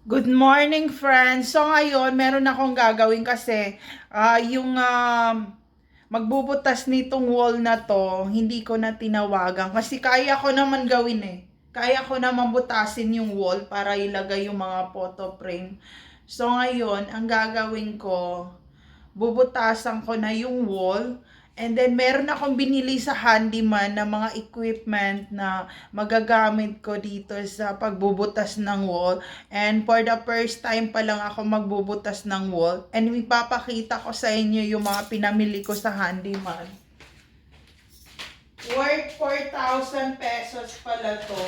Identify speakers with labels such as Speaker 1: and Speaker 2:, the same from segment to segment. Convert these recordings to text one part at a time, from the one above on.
Speaker 1: Good morning, friends. So ngayon, meron akong gagawin kasi yung magbubutas nitong wall na to, hindi ko na tinawagan kasi kaya ko naman gawin eh. Kaya ko naman butasin yung wall para ilagay yung mga photo frame. So ngayon, ang gagawin ko, bubutasan ko na yung wall. And then, meron akong binili sa handyman na mga equipment na magagamit ko dito sa pagbubutas ng wall. And for the first time pa lang ako magbubutas ng wall. And ipapakita ko sa inyo yung mga pinamili ko sa handyman. Worth 4,000 pesos pala to.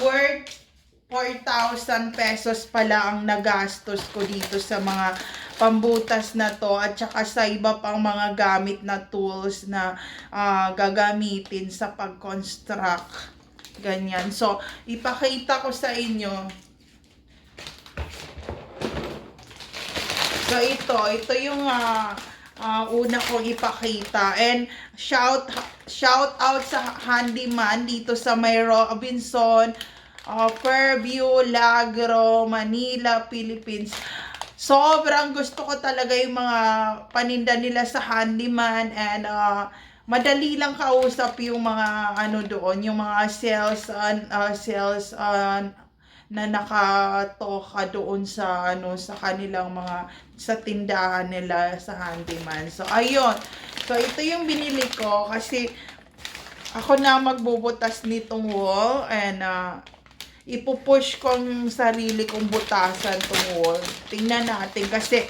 Speaker 1: Worth 4,000 pesos pala ang nagastos ko dito sa mga pambutas na to at saka sa iba pang mga gamit na tools na gagamitin sa pag-construct. Ganyan. So, ipakita ko sa inyo. So, ito yung una kong ipakita. And shout out sa handyman dito sa may Robinson, Fairview, Lagro, Manila, Philippines. Sobrang gusto ko talaga yung mga paninda nila sa handyman and madali lang kausap yung mga ano doon, yung mga sales na nakatoka doon sa ano sa kanilang mga sa tindahan nila sa handyman. So ayun. So ito yung binili ko kasi ako na magbubutas nitong wall and ipupush ko ang sarili kong butasan tong wall. Tingnan natin kasi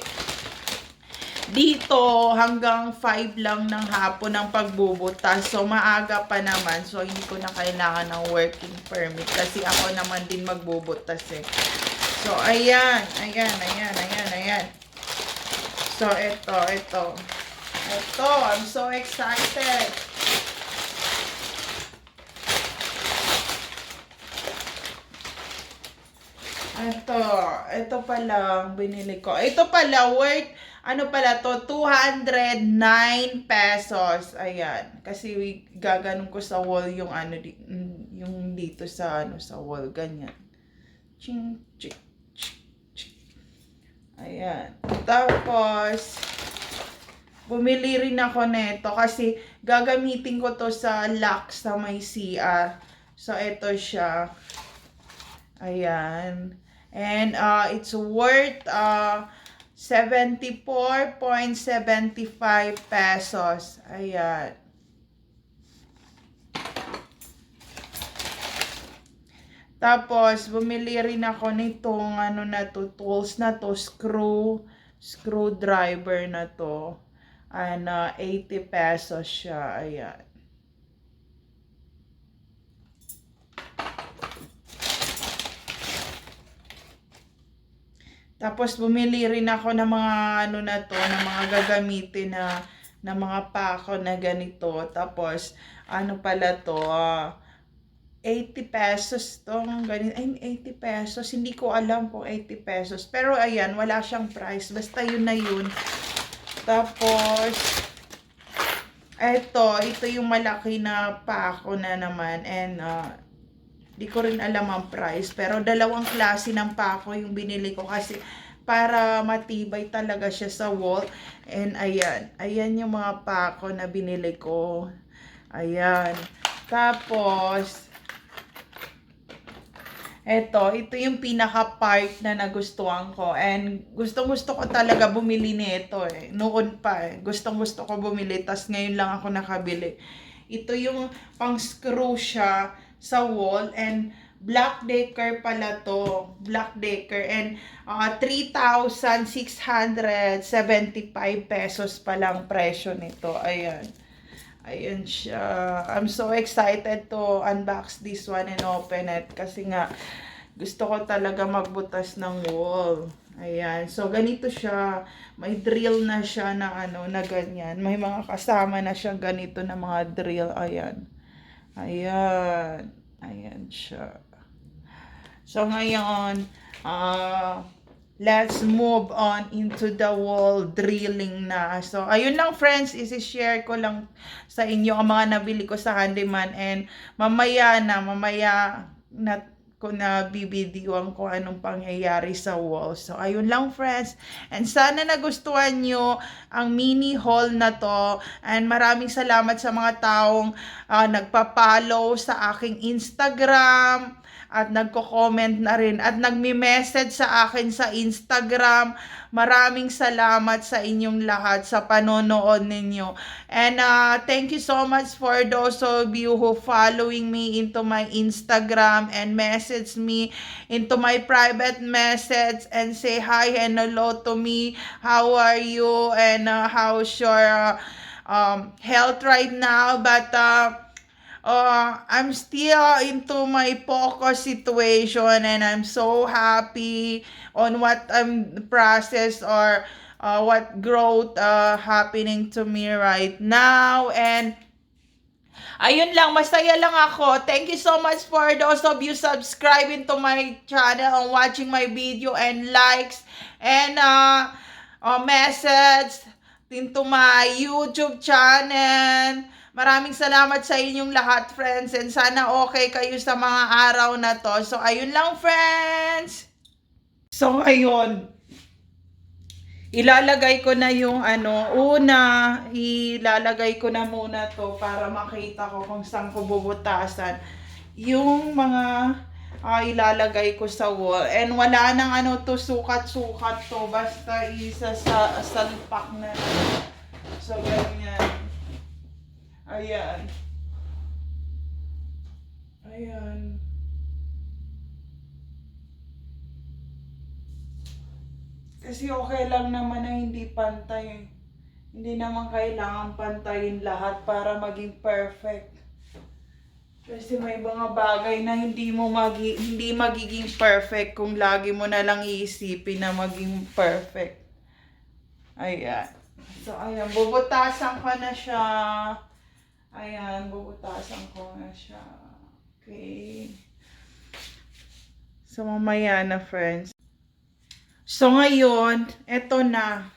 Speaker 1: dito hanggang 5 lang ng hapon ang pagbubutas. So maaga pa naman. So hindi ko na kailangan ng working permit kasi ako naman din magbubutas eh. So ayan. So ito. I'm so excited. Ito pala ang binili ko. Ito pala, worth, ano pala to, 209 pesos. Ayan. Kasi gaganon ko sa wall yung ano, yung dito sa, ano, sa wall. Ganyan. Ching, ching, ching, ching. Ayan. Tapos, bumili rin ako nito kasi gagamitin ko to sa lock sa may CR. So, ito siya. Ayan. And it's worth 74.75 pesos. Ayan. Tapos, bumili rin ako nitong ano na to, tools na to, screwdriver na to. And 80 pesos siya. Ayan. Tapos bumili rin ako ng mga ano na to, ng mga gagamitin na mga pako na ganito. Tapos ano pala to, 80 pesos tong ganito. Ay, 80 pesos. Hindi ko alam kung 80 pesos. Pero ayan, wala siyang price. Basta yun na yun. Tapos ito yung malaki na pako na naman. And di ko rin alam ang price, pero dalawang klase ng pako yung binili ko kasi para matibay talaga siya sa wall. And ayan yung mga pako na binili ko. Ayan. Tapos ito yung pinaka part na nagustuhan ko. And gustong-gusto ko talaga bumili nito eh. Noon pa eh. Gustong-gusto ko bumili. Tas ngayon lang ako nakabili. Ito yung pang screw siya sa wall and black decker pala to. Black decker and 3,675 pesos pa lang presyo nito. Ayan. Ayan siya. I'm so excited to unbox this one and open it kasi nga gusto ko talaga magbutas ng wall. Ayan. So ganito siya. May drill na siya na ano na ganyan. May mga kasama na siya ganito na mga drill. Ayan. Ayan siya. So ngayon, let's move on into the wall drilling na. So, ayun lang friends, isi-share ko lang sa inyo ang mga nabili ko sa handyman, and mamaya na ko na bibidyoan ko anong pangyayari sa wall. So, ayun lang friends. And sana nagustuhan nyo ang mini haul na to. And maraming salamat sa mga taong nagpa-follow sa aking Instagram at nagko-comment na rin at nagme-message sa akin sa Instagram. Maraming salamat sa inyong lahat sa panonood ninyo. And thank you so much for those of you who following me into my Instagram and message me into my private message and say hi and hello to me. How are you? And how's your health right now? But I'm still into my focus situation, and I'm so happy on what I'm process or what growth happening to me right now. And ayun lang, masaya lang ako. Thank you so much for those of you subscribing to my channel and watching my video and likes and message into my YouTube channel. Maraming salamat sa inyong lahat, friends, and sana okay kayo sa mga araw na to. So, ayun lang, friends. So, ayun. Ilalagay ko na yung ilalagay ko na muna to para makita ko kung saan ko bubutasan yung mga ilalagay ko sa wall. And wala nang to, sukat-sukat to, basta isa sa salpak na. So, ganyan. Ayan. Ayan. Kasi okay lang naman na hindi pantay. Hindi naman kailangan pantayin lahat para maging perfect. Kasi may mga bagay na hindi magiging perfect kung lagi mo na lang iisipin na maging perfect. Ayan. So, ayan. Bubutasan ko na siya. Ayan. Bubutasan ko na siya. Okay. So, mamaya na, friends. So, ngayon, eto na.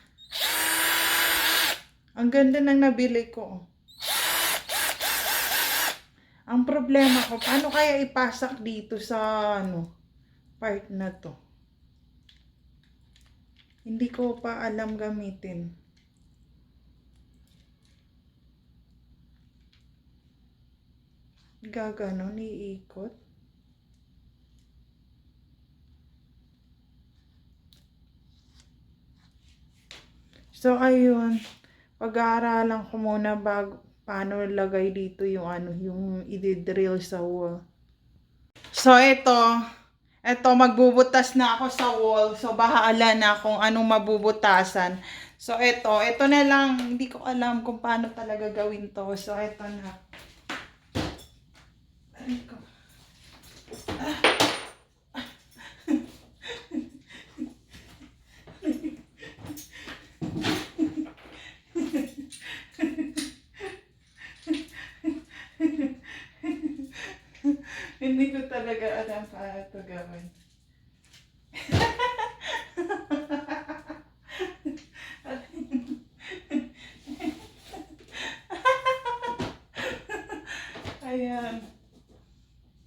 Speaker 1: Ang ganda ng nabili ko. Ang problema ko, paano kaya ipasak dito sa, part na to? Hindi ko pa alam gamitin. Gaganon, iikot. So, ayun. Pag-aaralan ko muna paano ilagay dito yung yung i-drill sa wall. So, ito magbubutas na ako sa wall. So, bahala na kung anong mabubutasan. So, ito na lang. Hindi ko alam kung paano talaga gawin to. So, ito na. Hindi ko talaga alam paano ito gawin. Ayan.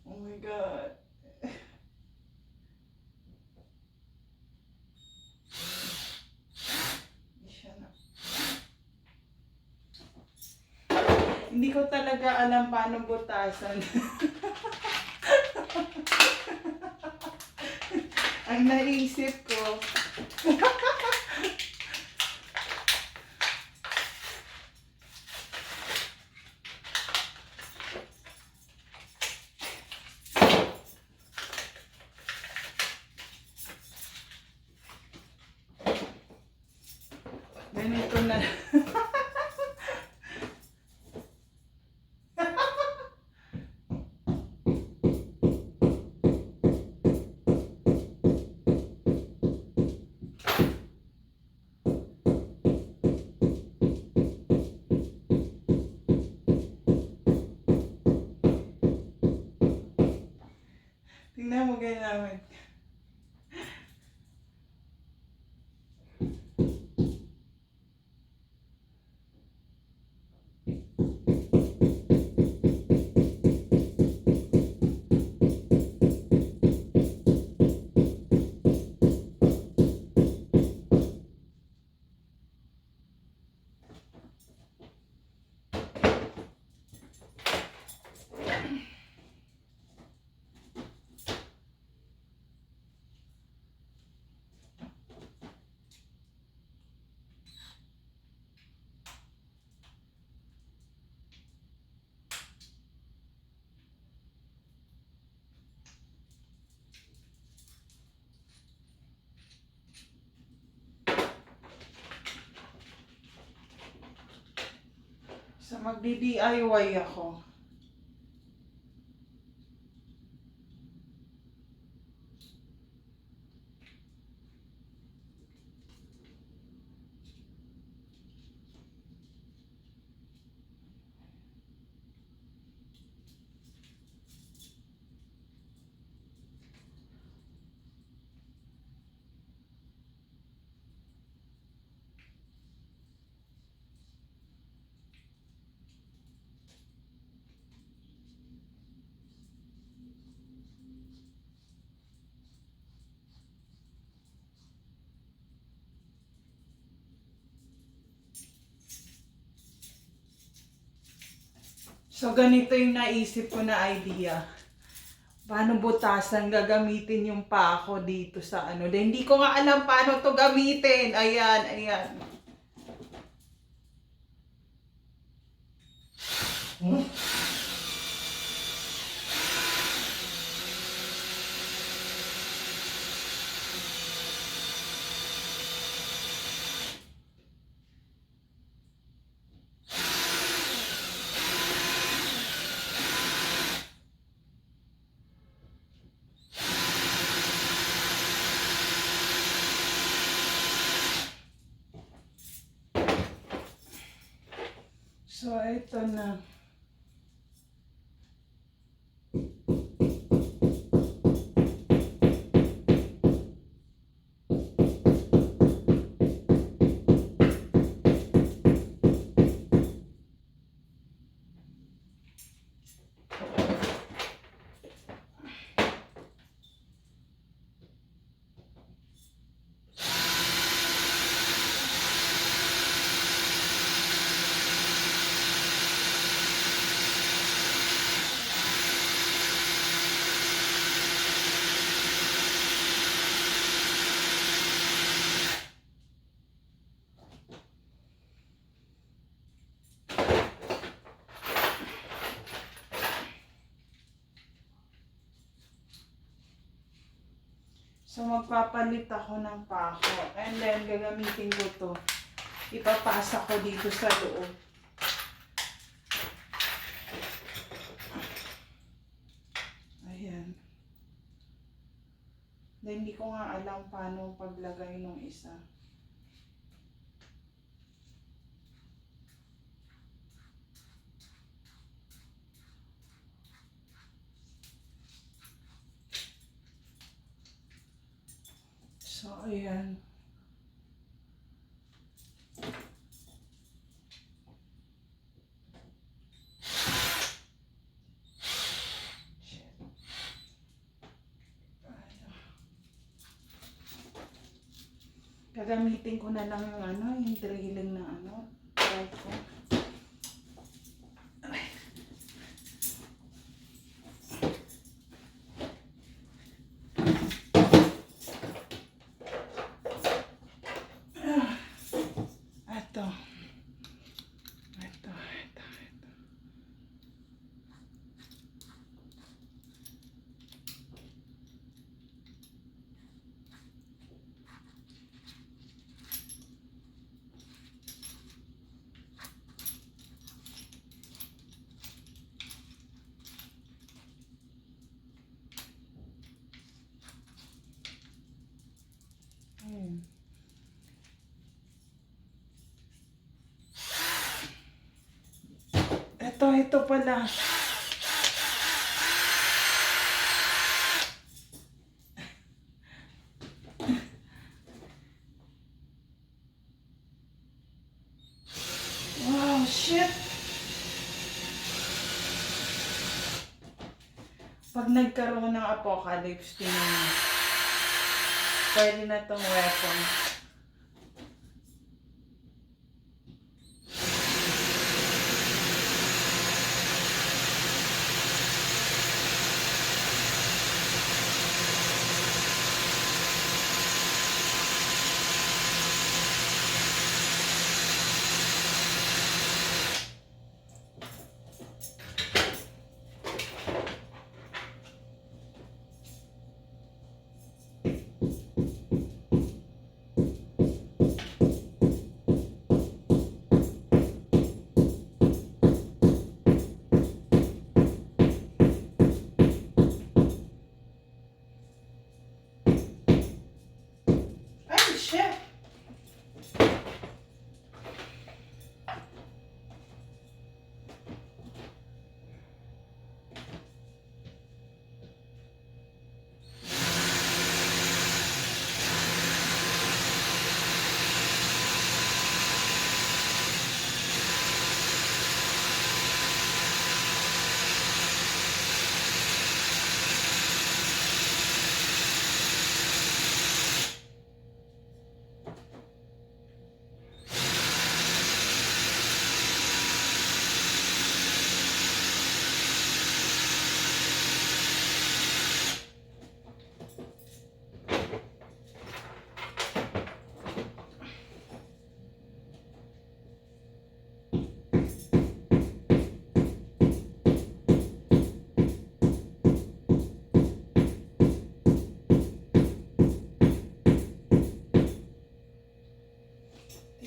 Speaker 1: Oh my God. Hindi ko talaga alam paano butasan. Ang naisip ko. Ganito na. Tingnan mo ganyan namin. So, magdi-DIY ako. So, ganito yung naisip ko na idea. Paano butasan gagamitin yung pako dito sa ano. Hindi ko nga alam paano to gamitin. Ayan, ayan. So, ito na. So, magpapalit ako ng pako. And then, gagamitin ko to. Ipapasa ko dito sa loob. Ayan. Then, hindi ko nga alam paano paglagay ng isa. So, ayan. Gagamitin ko na lang yung ano, yung drilling na ano. Try ko. Ito. Ito pala. Wow, shit! Pag nagkaroon ng apocalypse, pwede na tong weapon.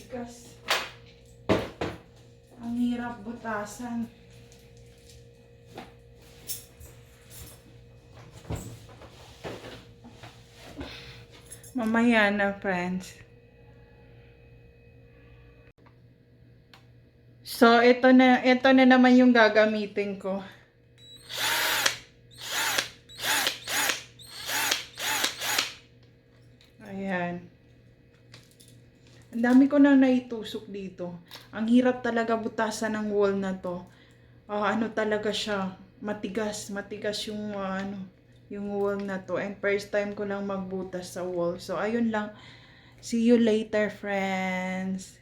Speaker 1: matigas. Ang hirap butasan. Mamaya na, friends. So, ito na naman yung gagamitin ko. Ayan. Ang dami ko na naitusok dito. Ang hirap talaga butasan ng wall na to. Ano talaga siya, matigas yung yung wall na to. And first time ko lang magbutas sa wall. So, ayun lang. See you later, friends.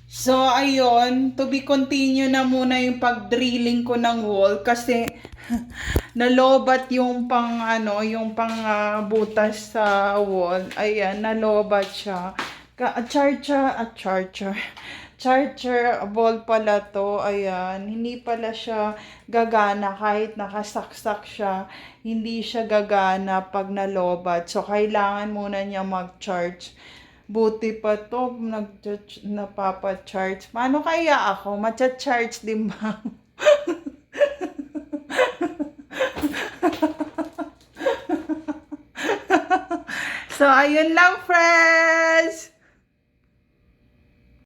Speaker 1: So, ayun, to be continue na muna yung pag-drilling ko ng wall kasi nalobat yung yung butas sa wall. Ayan, nalobat siya. Chargeable pala to. Ayan, hindi pala siya gagana kahit nakasaksak siya. Hindi siya gagana pag nalobat. So, kailangan muna niya mag-charge. Buti pa to, napapa-charge. Paano kaya ako? Macha-charge din ba? So, ayun lang, friends!